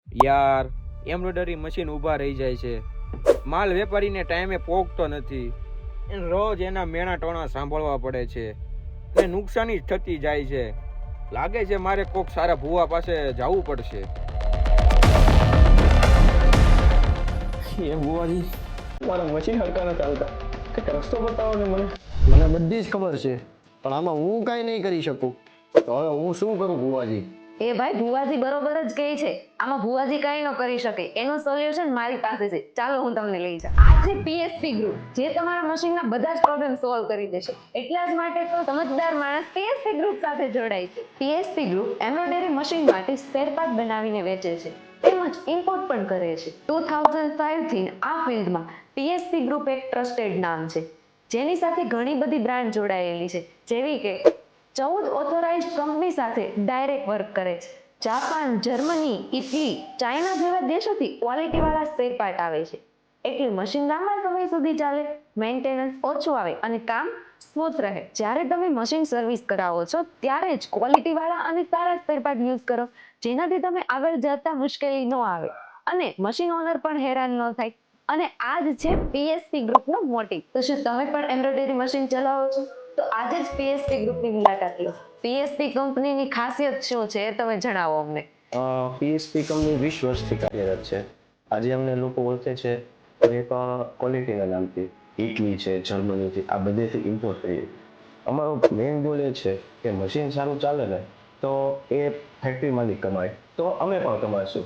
યાર, embroidery machine ઊભા રહી જાય છે, માલ વેપારીને ટાઈમે પોગતો નથી, રોજ એના મેણા ટોણા સાંભળવા પડે છે ને નુકસાની જ થતી જાય છે. લાગે છે મારે કોક સારા ભૂવા પાસે જવું પડશે. એ બુવાજી, મારા મશીન હરકા નથી ચાલતા, કંઈક રસ્તો બતાવો ને મને. મને બધી જ ખબર છે, પણ આમાં હું કાંઈ નહીં કરી શકું. તો હવે હું શું કરું બુવાજી? એ ભાઈ ભુવાજી બરોબર જ કહે છે. આમાં ભુવાજી કઈ ન કરી શકે. એનું સોલ્યુશન મારી પાસે છે. ચાલો હું તમને લઈ જાઉં. આ છે પીએસપી ગ્રુપ, જે તમારા મશીનના બધા જ પ્રોબ્લેમ સોલ્વ કરી દેશે. એટલા જ માટે તો સમજદાર માણસ પીએસપી ગ્રુપ સાથે જોડાય છે. પીએસપી ગ્રુપ એમ્બ્રોઇડરી મશીન માટે સ્પેર પાર્ટ બનાવીને વેચે છે, તેમજ ઇમ્પોર્ટ પણ કરે છે. 2005 થી આ ફિલ્ડમાં પીએસપી ગ્રુપ એક ટ્રસ્ટેડ નામ છે, જેની સાથે ઘણી બધી બ્રાન્ડ જોડાયેલી છે, જેવી કે 14 ઓથોરાઇઝ્ડ કંપની સાથે ડાયરેક્ટ વર્ક કરે છે. જાપાન, જર્મની, ઇટલી, ચાઇના જેવા દેશોથી ક્વોલિટીવાળા સ્પેર પાર્ટ આવે છે, એટલે મશીન લાંબા સમય સુધી ચાલે, મેન્ટેનન્સ ઓછું આવે અને કામ સ્મૂથ રહે. જ્યારે તમે મશીન સર્વિસ કરાવો છો ત્યારે જ ક્વોલિટીવાળા અને સારા સ્પેર પાર્ટ યુઝ કરો, જેનાથી તમે આગળ જતા મુશ્કેલી ન આવે અને મશીન ઓનર પણ હેરાન ન થાય. અને આ જ છે પીએસપી ગ્રુપનો મોટિવ. તો શું તમે પણ એમ્બ્રોઇડરી મશીન ચલાવો છો? તો આજે જ પીએસપી ગ્રુપની મુલાકાત લો. પીએસપી કંપનીની ખાસિયત શું છે એ તમે જણાવો અમને. પીએસપી કંપની 20 વર્ષથી કાર્યરત છે. આજે અમને લોકો ઓળખે છે એક ક્વોલિટીના નામથી. ઇટલી છે, જર્મની છે, આ બધેથી ઇમ્પોર્ટ કરીએ. અમારો મેઇન ગોલ એ છે કે મશીન સારું ચાલે ને તો એ ફેક્ટરી માલિક કમાય, તો અમે પણ કમાઈશું.